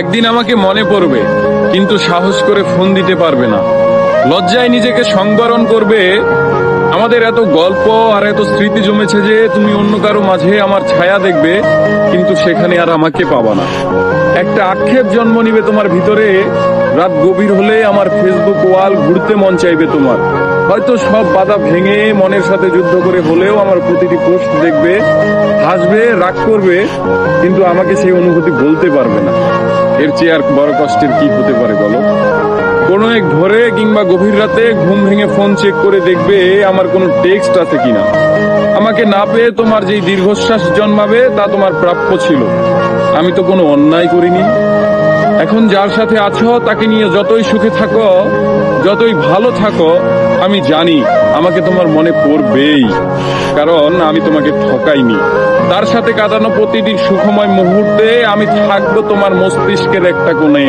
একদিন আমাকে মনে পড়বে, কিন্তু সাহস করে ফোন দিতে পারবে না। লজ্জায় নিজেকে সংবরণ করবে। আমাদের এত গল্প আর এত স্মৃতি জমেছে যে তুমি অন্য কারো মাঝে আমার ছায়া দেখবে, কিন্তু সেখানে আর আমাকে পাবা না। একটা আক্ষেপ জন্ম নিবে তোমার ভিতরে। রাত গভীর হলে আমার ফেসবুক ওয়াল ঘুরতে মন চাইবে তোমার। হয়তো সব বাধা ভেঙে মনের সাথে যুদ্ধ করে হলেও আমার প্রতিটি পোস্ট দেখবে, হাসবে, রাগ করবে, কিন্তু আমাকে সেই অনুভূতি বলতে পারবে না। এর চেয়ে আর বড় কষ্টের কি হতে পারে বলো? কোনো এক ভোরে কিংবা গভীর রাতে ঘুম ভেঙে ফোন চেক করে দেখবে আমার কোনো টেক্সট আছে কিনা। আমাকে না পেয়ে তোমার যেই দীর্ঘশ্বাস জন্মাবে তা তোমার প্রাপ্য ছিল। আমি তো কোনো অন্যায় করিনি। এখন যার সাথে আছো তাকে নিয়ে যতই সুখে থাকো, যতই ভালো থাকো, আমি জানি আমাকে তোমার মনে পড়বেই, কারণ আমি তোমাকে ঠকাইনি। তার সাথে কাটানো প্রতিটি সুখময় মুহূর্তে আমি থাকবো তোমার মস্তিষ্কের একটা কোণে।